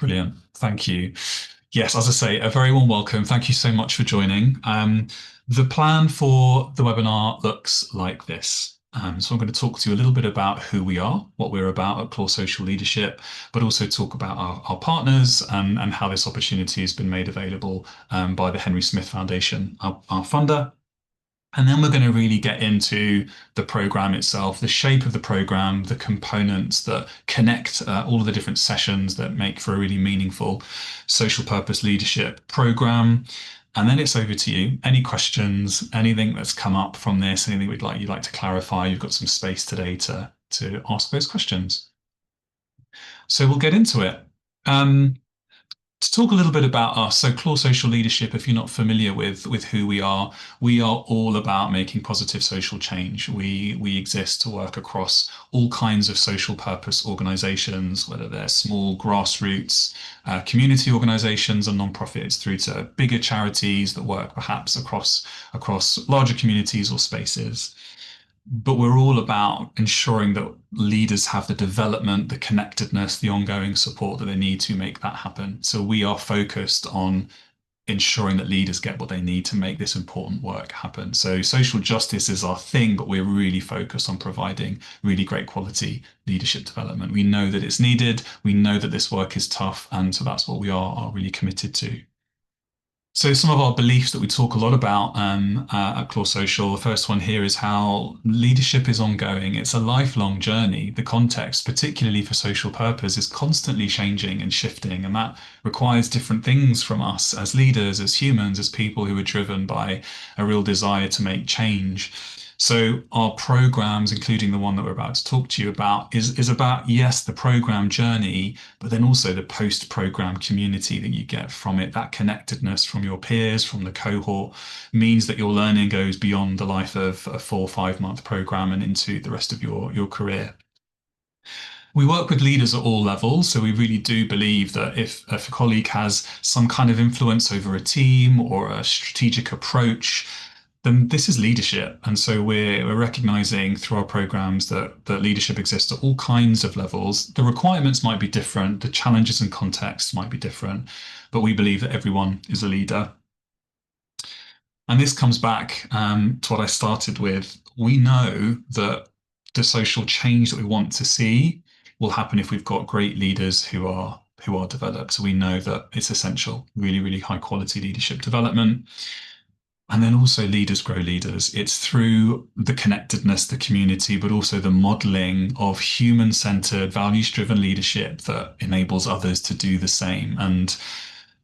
Brilliant. Thank you. Yes, as I say, a very warm welcome. Thank you so much for joining. The plan for the webinar looks like this. So I'm going to talk to you a little bit about who we are, what we're about at Claw Social Leadership, but also talk about our partners and how this opportunity has been made available by the Henry Smith Foundation, our funder. And then we're going to really get into the program itself, the shape of the program, the components that connect all of the different sessions that make for a really meaningful social purpose leadership program. And then it's over to you. Any questions, anything that's come up from this, anything you'd like to clarify, you've got some space today to ask those questions. So we'll get into it. To talk a little bit about us, so Claw Social Leadership, if you're not familiar with who we are all about making positive social change. We exist to work across all kinds of social purpose organizations, whether they're small grassroots community organizations and nonprofits, through to bigger charities that work perhaps across larger communities or spaces. But we're all about ensuring that leaders have the development, the connectedness, the ongoing support that they need to make that happen. So we are focused on ensuring that leaders get what they need to make this important work happen. So social justice is our thing, but we're really focused on providing really great quality leadership development. We know that it's needed. We know that this work is tough. And so that's what we are really committed to. So some of our beliefs that we talk a lot about at Claw Social, the first one here is how leadership is ongoing. It's a lifelong journey. The context, particularly for social purpose, is constantly changing and shifting, and that requires different things from us as leaders, as humans, as people who are driven by a real desire to make change. So our programs, including the one that we're about to talk to you about, is about, yes, the program journey, but then also the post-program community that you get from it. That connectedness from your peers, from the cohort, means that your learning goes beyond the life of a 4 or 5 month program and into the rest of your career. We work with leaders at all levels, so we really do believe that if a colleague has some kind of influence over a team or a strategic approach, then this is leadership. And so we're recognizing through our programs that leadership exists at all kinds of levels. The requirements might be different, the challenges and contexts might be different, but we believe that everyone is a leader. And this comes back to what I started with. We know that the social change that we want to see will happen if we've got great leaders who are developed. So we know that it's essential, really, really high quality leadership development. And then also leaders grow leaders. It's through the connectedness, the community, but also the modeling of human-centered, values-driven leadership that enables others to do the same. And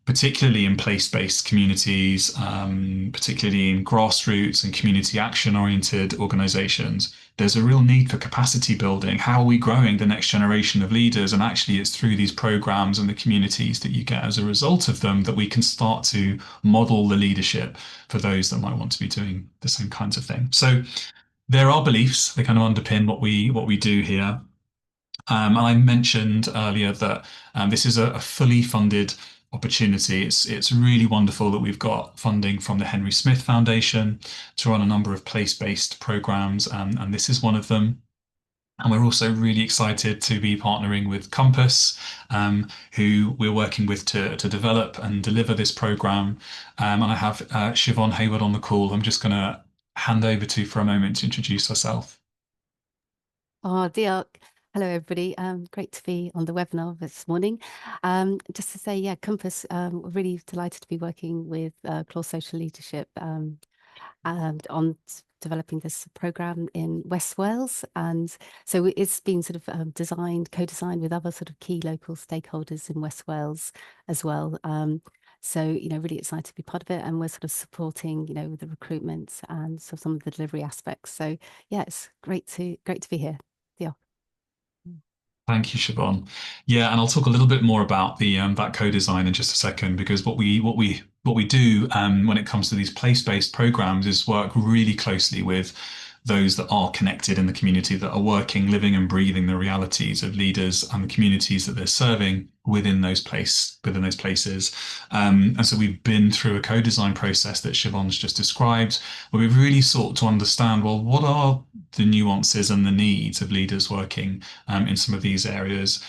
particularly in place-based communities, particularly in grassroots and community action-oriented organizations, there's a real need for capacity building. How are we growing the next generation of leaders? And actually, it's through these programs and the communities that you get as a result of them that we can start to model the leadership for those that might want to be doing the same kinds of thing. So there are beliefs, they kind of underpin what we do here. And I mentioned earlier that this is a fully funded opportunity. It's really wonderful that we've got funding from the Henry Smith Foundation to run a number of place-based programs, and this is one of them. And we're also really excited to be partnering with Compass, who we're working with to develop and deliver this program. And I have Siobhan Hayward on the call. I'm just going to hand over to for a moment to introduce herself. Oh, Diolch. Hello, everybody. Great to be on the webinar this morning. Just to say, yeah, Compass, we're really delighted to be working with Claw Social Leadership and on developing this program in West Wales. And so it's been sort of co-designed with other sort of key local stakeholders in West Wales as well. So, really excited to be part of it, and we're sort of supporting, with the recruitment and some of the delivery aspects. So, yeah, it's great to be here. Yeah. Thank you, Siobhan. Yeah, and I'll talk a little bit more about the that co-design in just a second, because what we do when it comes to these place-based programs is work really closely with those that are connected in the community, that are working, living and breathing the realities of leaders and the communities that they're serving within those places. And so we've been through a co-design process that Siobhan's just described, where we've really sought to understand, well, what are the nuances and the needs of leaders working in some of these areas,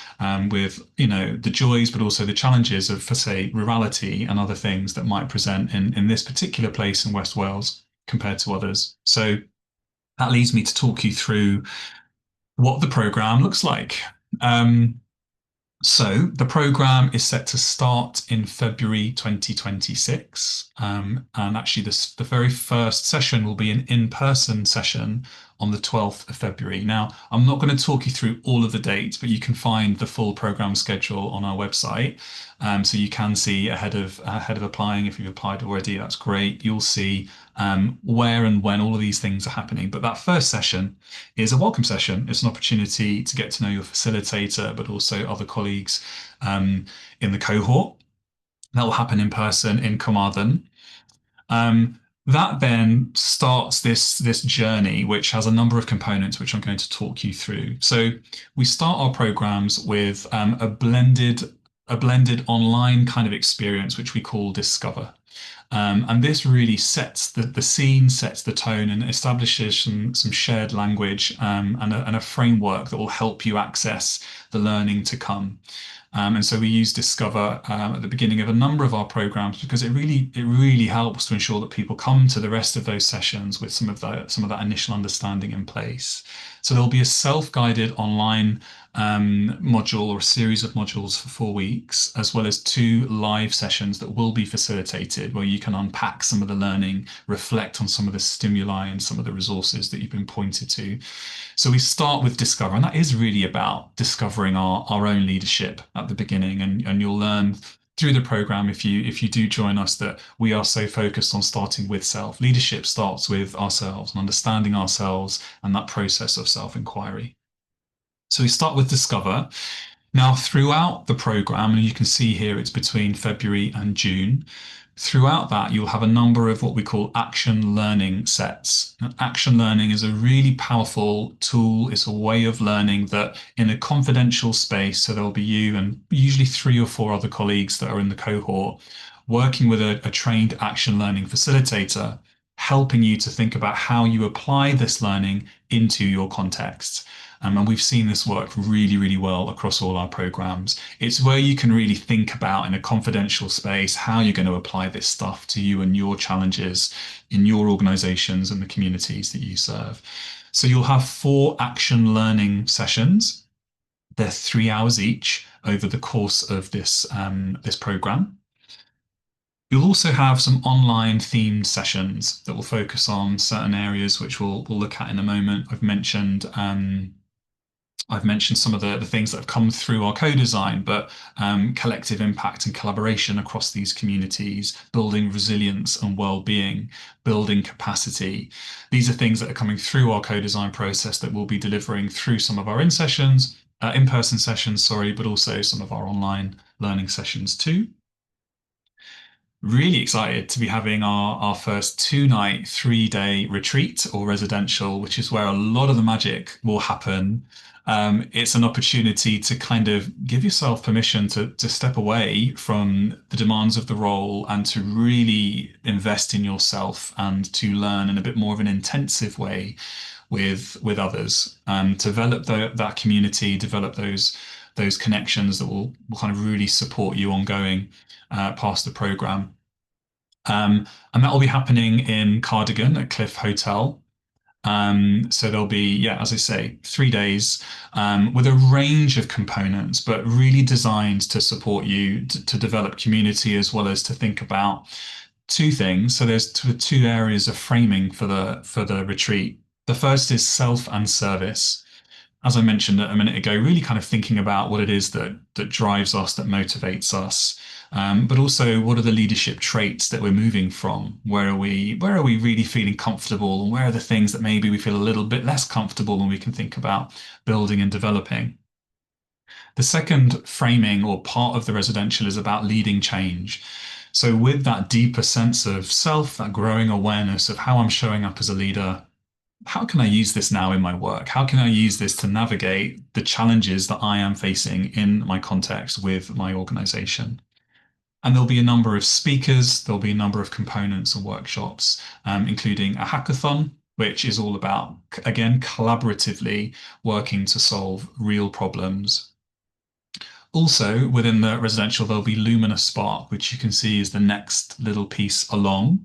with the joys, but also the challenges of, for say, rurality and other things that might present in this particular place in West Wales compared to others. So that leads me to talk you through what the programme looks like. So the programme is set to start in February 2026. And actually the very first session will be an in-person session on the 12th of February. Now, I'm not going to talk you through all of the dates, but you can find the full programme schedule on our website. So you can see ahead of applying. If you've applied already, that's great. You'll see where and when all of these things are happening. But that first session is a welcome session. It's an opportunity to get to know your facilitator, but also other colleagues in the cohort. That will happen in person in Carmarthen. That then starts this journey, which has a number of components, which I'm going to talk you through. So we start our programs with a blended online kind of experience, which we call Discover. And this really sets the scene, sets the tone, and establishes some shared language and a framework that will help you access the learning to come. And so we use Discover at the beginning of a number of our programs because it really helps to ensure that people come to the rest of those sessions with some of that initial understanding in place. So there'll be a self-guided online module or a series of modules for 4 weeks, as well as 2 live sessions that will be facilitated where you can unpack some of the learning, reflect on some of the stimuli and some of the resources that you've been pointed to. So we start with Discover, and that is really about discovering our own leadership at the beginning. And you'll learn through the program, if you do join us, that we are so focused on starting with self. Leadership starts with ourselves and understanding ourselves and that process of self-inquiry. So we start with Discover. Now, throughout the program, and you can see here it's between February and June, throughout that, you'll have a number of what we call action learning sets. And action learning is a really powerful tool. It's a way of learning that in a confidential space, so there'll be you and usually 3 or 4 other colleagues that are in the cohort, working with a trained action learning facilitator, helping you to think about how you apply this learning into your context. And we've seen this work really, really well across all our programs. It's where you can really think about in a confidential space how you're going to apply this stuff to you and your challenges in your organizations and the communities that you serve. So you'll have 4 action learning sessions. They're 3 hours each over the course of this program. You'll also have some online themed sessions that will focus on certain areas, which we'll look at in a moment. I've mentioned some of the things that have come through our co-design, but collective impact and collaboration across these communities, building resilience and well-being, building capacity. These are things that are coming through our co-design process that we'll be delivering through some of our in-person sessions, sorry, but also some of our online learning sessions too. Really excited to be having our first 2-night, 3-day retreat or residential, which is where a lot of the magic will happen. It's an opportunity to kind of give yourself permission to step away from the demands of the role and to really invest in yourself and to learn in a bit more of an intensive way with others. Develop that community, develop those connections that will kind of really support you ongoing past the program. And that will be happening in Cardigan at Cliff Hotel. So there'll be, as I say, 3 days with a range of components, but really designed to support you to develop community as well as to think about 2 things. So there's 2 areas of framing for the retreat. The first is self and service. As I mentioned a minute ago, really kind of thinking about what it is that drives us, that motivates us, but also what are the leadership traits that we're moving from? Where are we really feeling comfortable, and where are the things that maybe we feel a little bit less comfortable, and we can think about building and developing. The second framing or part of the residential is about leading change. So with that deeper sense of self, that growing awareness of how I'm showing up as a leader, how can I use this now in my work? How can I use this to navigate the challenges that I am facing in my context with my organization? And there'll be a number of speakers, there'll be a number of components and workshops, including a hackathon, which is all about, again, collaboratively working to solve real problems. Also, within the residential, there'll be Lumina Spark, which you can see is the next little piece along.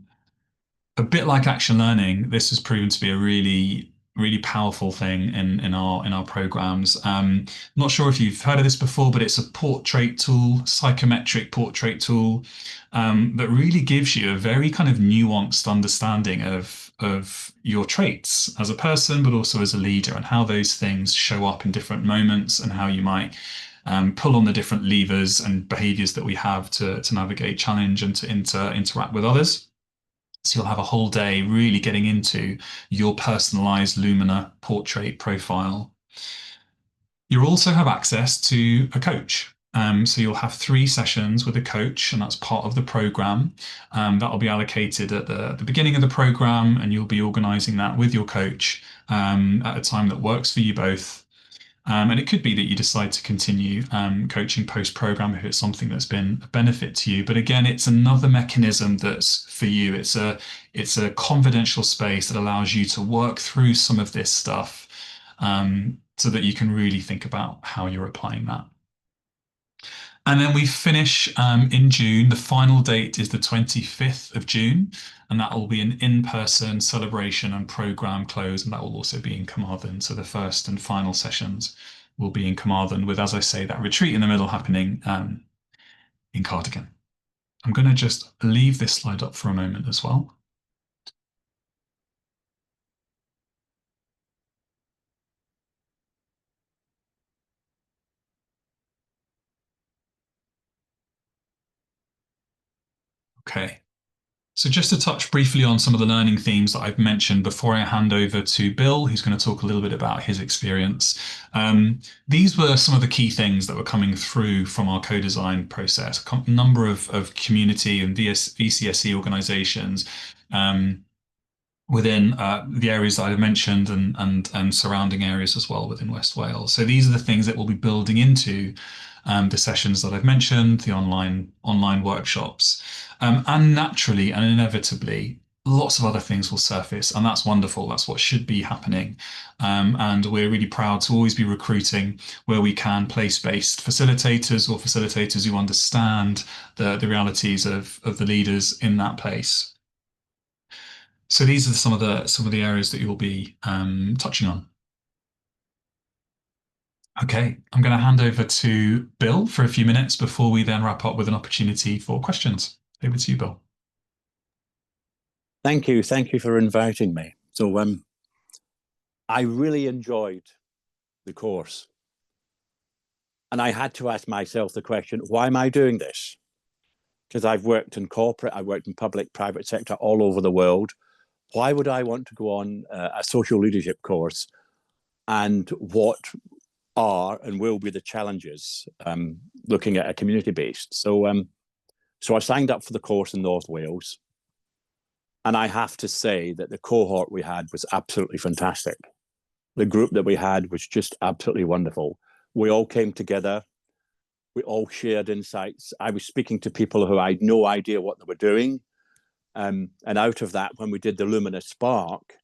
A bit like Action Learning, this has proven to be a really powerful thing in our programs. Not sure if you've heard of this before, but it's a portrait tool, psychometric portrait tool, that really gives you a very kind of nuanced understanding of your traits as a person, but also as a leader, and how those things show up in different moments, and how you might pull on the different levers and behaviors that we have to navigate challenge and to interact with others. So you'll have a whole day really getting into your personalized Lumina portrait profile. You'll also have access to a coach. So you'll have 3 sessions with a coach, and that's part of the program. That will be allocated at the beginning of the program, and you'll be organizing that with your coach at a time that works for you both. And it could be that you decide to continue coaching post-program if it's something that's been a benefit to you. But again, it's another mechanism that's for you. It's a confidential space that allows you to work through some of this stuff, so that you can really think about how you're applying that. And then we finish in June. The final date is the 25th of June, and that will be an in-person celebration and program close, and that will also be in Carmarthen. So the first and final sessions will be in Carmarthen, with, as I say, that retreat in the middle happening in Cardigan. I'm going to just leave this slide up for a moment as well. Okay. So just to touch briefly on some of the learning themes that I've mentioned before I hand over to Bill, who's going to talk a little bit about his experience. These were some of the key things that were coming through from our co-design process. A number of community and VCSE organizations within the areas that I mentioned, and surrounding areas as well within West Wales. So these are the things that we'll be building into the sessions that I've mentioned, the online workshops, and naturally and inevitably, lots of other things will surface, and that's wonderful. That's what should be happening, and we're really proud to always be recruiting, where we can, place-based facilitators, or facilitators who understand the realities of the leaders in that place. So these are some of the areas that you'll be touching on. Okay, I'm going to hand over to Bill for a few minutes before we then wrap up with an opportunity for questions. Over to you, Bill. Thank you for inviting me. So I really enjoyed the course, and I had to ask myself the question, why am I doing this? Because I've worked in corporate, I've worked in public, private sector all over the world. Why would I want to go on a social leadership course, and what are and will be the challenges looking at a community-based? So I signed up for the course in North Wales, and I have to say that the cohort we had was absolutely fantastic. The group that we had was just absolutely wonderful. We all came together, we all shared insights. I was speaking to people who I had no idea what they were doing. And out of that, when we did the Lumina Spark,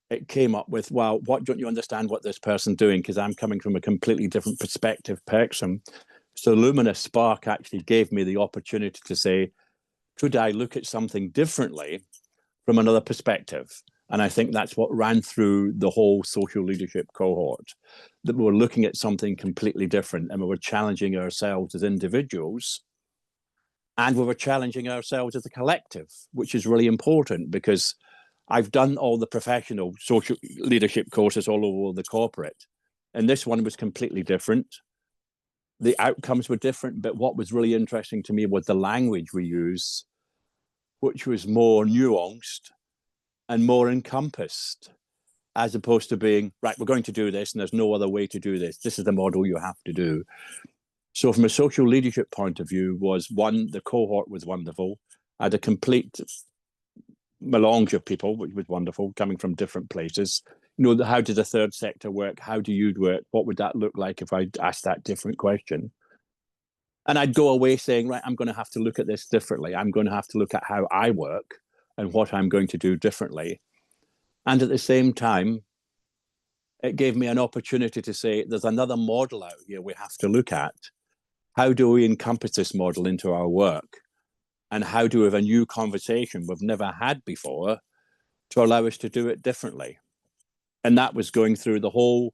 it came up with, well, what don't you understand what this person's doing? Because I'm coming from a completely different perspective person. So Lumina Spark actually gave me the opportunity to say, could I look at something differently from another perspective? And I think that's what ran through the whole social leadership cohort, that we were looking at something completely different, and we were challenging ourselves as individuals, and we were challenging ourselves as a collective, which is really important, because I've done all the professional social leadership courses all over the corporate, and this one was completely different. The outcomes were different, but what was really interesting to me was the language we use, which was more nuanced and more encompassed, as opposed to being, right, we're going to do this and there's no other way to do this. This is the model you have to do. So from a social leadership point of view, was one, the cohort was wonderful. I had a complete melange of people, which was wonderful, coming from different places. You know, how did the third sector work? How do you work? What would that look like if I asked that different question? And I'd go away saying, right, I'm going to have to look at this differently. I'm going to have to look at how I work and what I'm going to do differently. And at the same time, it gave me an opportunity to say, there's another model out here we have to look at. How do we encompass this model into our work? And how do we have a new conversation we've never had before to allow us to do it differently? And that was going through the whole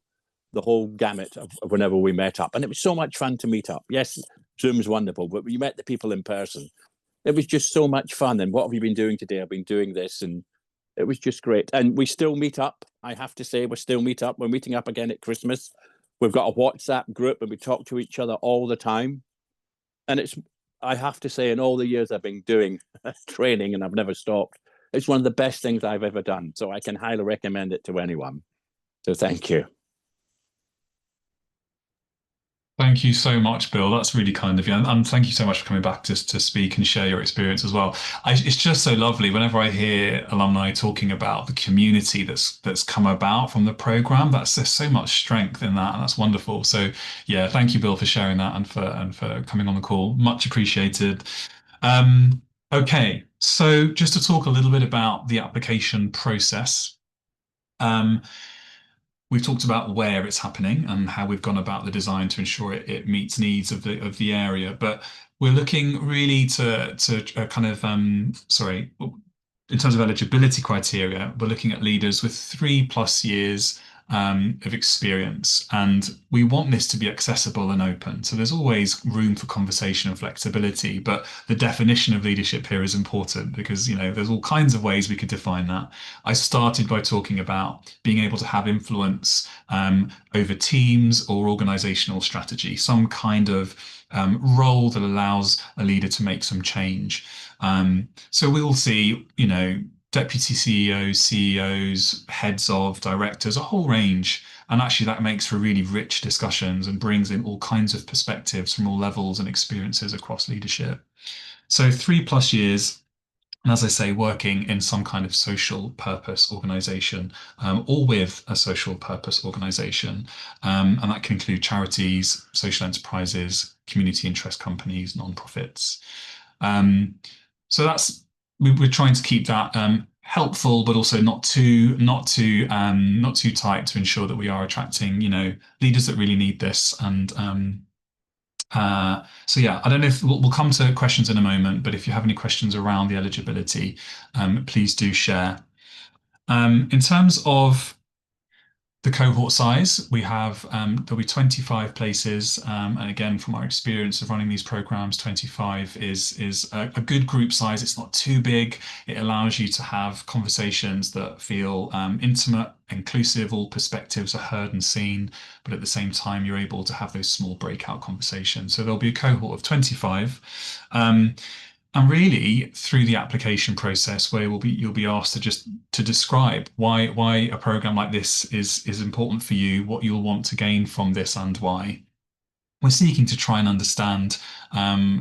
gamut of whenever we met up. And it was so much fun to meet up. Yes, Zoom's wonderful, but we met the people in person. It was just so much fun. And what have you been doing today? I've been doing this, and it was just great. And we still meet up. I have to say, we still meet up. We're meeting up again at Christmas. We've got a WhatsApp group and we talk to each other all the time. And it's, I have to say, in all the years I've been doing training, and I've never stopped, it's one of the best things I've ever done. So I can highly recommend it to anyone. So thank you. Thank you so much, Bill. That's really kind of you. And thank you so much for coming back to speak and share your experience as well. It's just so lovely whenever I hear alumni talking about the community that's come about from the program. There's so much strength in that, and that's wonderful. So yeah, thank you, Bill, for sharing that and for coming on the call. Much appreciated. Okay, so just to talk a little bit about the application process. We've talked about where it's happening and how we've gone about the design to ensure it meets needs of the area, but we're looking really to kind of sorry, in terms of eligibility criteria, we're looking at leaders with 3+ years of experience, and we want this to be accessible and open. So there's always room for conversation and flexibility, but the definition of leadership here is important because, you know, there's all kinds of ways we could define that. I started by talking about being able to have influence over teams or organizational strategy, some kind of role that allows a leader to make some change. So we will see, you know, deputy CEOs, CEOs, heads of, directors, a whole range. And actually that makes for really rich discussions and brings in all kinds of perspectives from all levels and experiences across leadership. So 3+ years, and as I say, working in some kind of social purpose organization or with a social purpose organization. And that can include charities, social enterprises, community interest companies, nonprofits. So that's, we're trying to keep that helpful, but also not too tight to ensure that we are attracting, you know, leaders that really need this. And so yeah, I don't know if we'll come to questions in a moment, but if you have any questions around the eligibility, please do share. In terms of the cohort size, we have, there'll be 25 places. And again, from our experience of running these programs, 25 is a good group size. It's not too big. It allows you to have conversations that feel intimate, inclusive, all perspectives are heard and seen, but at the same time, you're able to have those small breakout conversations. So there'll be a cohort of 25. And really, through the application process, where you'll be asked to describe why a program like this is important for you, what you'll want to gain from this, and why. We're seeking to try and understand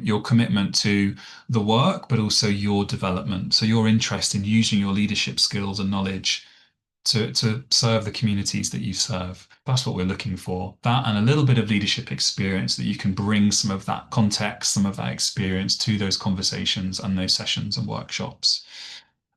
your commitment to the work, but also your development. So your interest in using your leadership skills and knowledge to serve the communities that you serve. That's what we're looking for. That and a little bit of leadership experience that you can bring some of that context, some of that experience to those conversations and those sessions and workshops.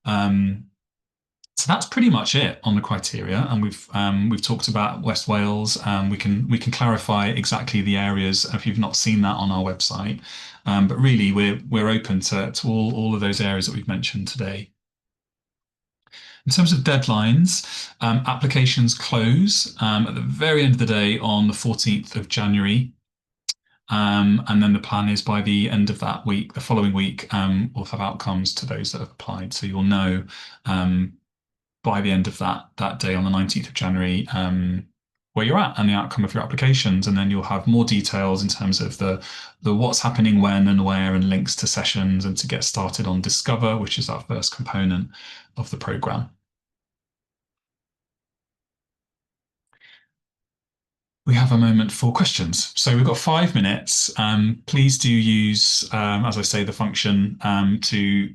So that's pretty much it on the criteria, and we've talked about West Wales. We can clarify exactly the areas if you've not seen that on our website. But really, we're open to all of those areas that we've mentioned today. In terms of deadlines, applications close at the very end of the day on the 14th of January. And then the plan is by the end of that week, the following week, we'll have outcomes to those that have applied. So you'll know by the end of that day on the 19th of January where you're at and the outcome of your applications. And then you'll have more details in terms of the what's happening when and where, and links to sessions and to get started on Discover, which is our first component of the programme. We have a moment for questions. So we've got 5 minutes. Please do use, as I say, the function to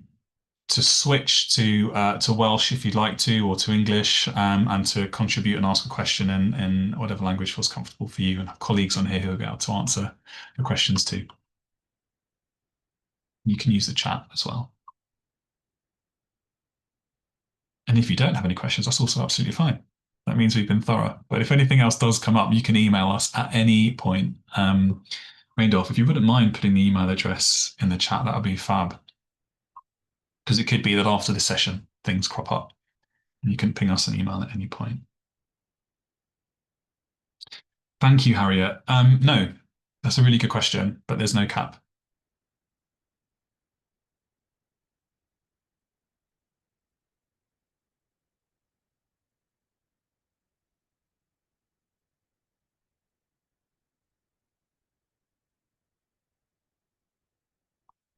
switch to Welsh if you'd like to, or to English, and to contribute and ask a question in whatever language feels comfortable for you, and have colleagues on here who will be able to answer your questions too. You can use the chat as well. And if you don't have any questions, that's also absolutely fine. That means we've been thorough. But if anything else does come up, you can email us at any point. Rheindolf, if you wouldn't mind putting the email address in the chat, that would be fab. Because it could be that after this session, things crop up and you can ping us an email at any point. Thank you, Harriet. No, that's a really good question, but there's no cap.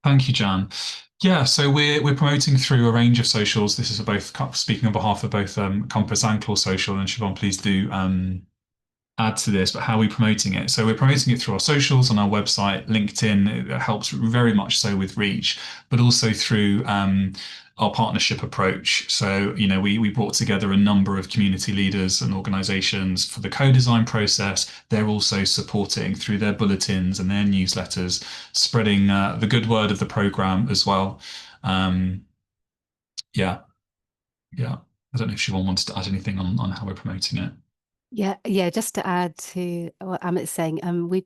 Thank you, Jan. Yeah, so we're promoting through a range of socials. This is both speaking on behalf of both Compass and Claw Social, and Siobhan, please do add to this, but how are we promoting it? So we're promoting it through our socials on our website, LinkedIn. It helps very much so with reach, but also through our partnership approach. So, you know, we brought together a number of community leaders and organizations for the co-design process. They're also supporting through their bulletins and their newsletters, spreading the good word of the program as well. Yeah. I don't know if Siobhan wanted to add anything on how we're promoting it. Yeah. Just to add to what Amit's saying, we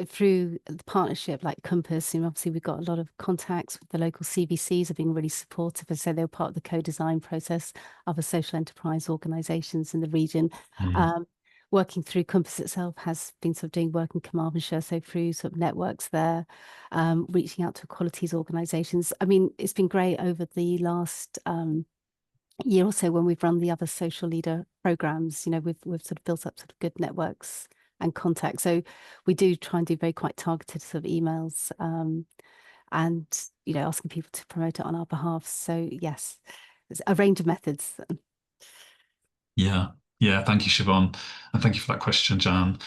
through the partnership like Compass, and obviously we've got a lot of contacts with the local CVCs have been really supportive, and so they were part of the co-design process. Other social enterprise organisations in the region. Working through Compass itself has been sort of doing work in Carmarthenshire, so through sort of networks there, reaching out to equalities organisations. I mean, it's been great over the last year or so when we've run the other social leader programs. You know, we've sort of built up sort of good networks and contacts. So we do try and do very quite targeted sort of emails, and, you know, asking people to promote it on our behalf. So yes, there's a range of methods. Yeah, thank you, Siobhan, and thank you for that question, Jan.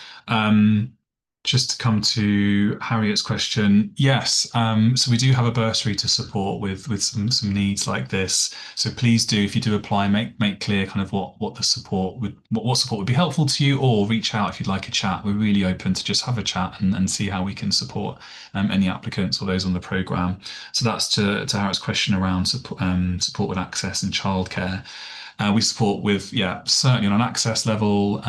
Just to come to Harriet's question, yes, so we do have a bursary to support with some needs like this. So please do, if you do apply, make clear kind of what the support would be helpful to you, or reach out if you'd like a chat. We're really open to just have a chat and see how we can support any applicants or those on the programme. So that's to Harriet's question around support with access and childcare. We support with, certainly on an access level,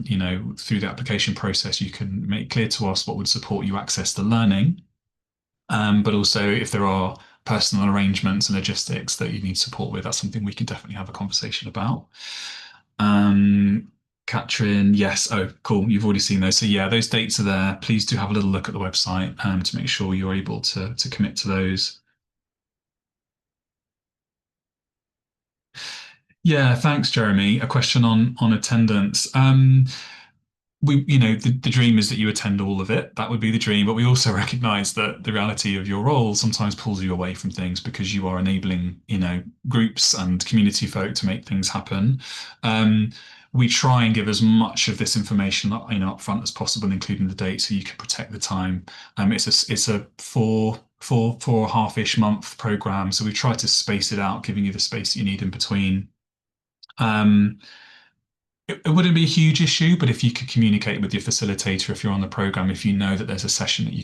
you know, through the application process, you can make clear to us what would support you access to learning. But also if there are personal arrangements and logistics that you need support with, that's something we can definitely have a conversation about. Katrin, yes. Oh, cool. You've already seen those. So yeah, those dates are there. Please do have a little look at the website to make sure you're able to commit to those. Yeah, thanks, Jeremy. A question on attendance. You know, the dream is that you attend all of it. That would be the dream, but we also recognize that the reality of your role sometimes pulls you away from things because you are enabling, you know, groups and community folk to make things happen. We try and give as much of this information, you know, up front as possible, including the date, so you can protect the time. It's a four and a half-ish month program, so we try to space it out, giving you the space that you need in between. It wouldn't be a huge issue, but if you could communicate with your facilitator, if you're on the program, if you know that there's a session that you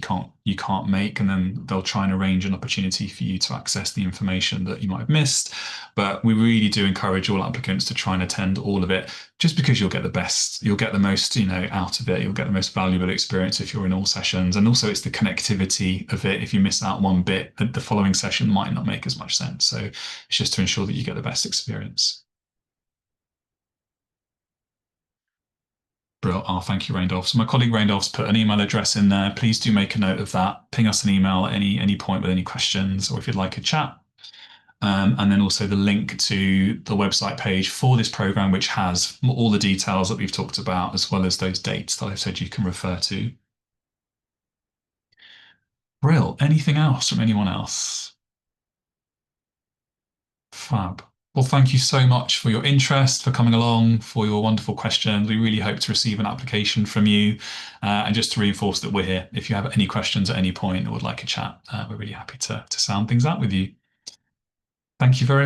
can't make, and then they'll try and arrange an opportunity for you to access the information that you might have missed. But we really do encourage all applicants to try and attend all of it, just because you'll get the most, you know, out of it. You'll get the most valuable experience if you're in all sessions. And also it's the connectivity of it. If you miss out one bit, the following session might not make as much sense. So it's just to ensure that you get the best experience. Brilliant. Oh, thank you, Rheindolf. So my colleague Rheindolf's put an email address in there. Please do make a note of that. Ping us an email at any point with any questions, or if you'd like a chat. And then also the link to the website page for this program, which has all the details that we've talked about, as well as those dates that I've said you can refer to. Brill. Anything else from anyone else? Fab. Well, thank you so much for your interest, for coming along, for your wonderful questions. We really hope to receive an application from you. And just to reinforce that we're here. If you have any questions at any point or would like a chat, we're really happy to sound things out with you. Thank you very much.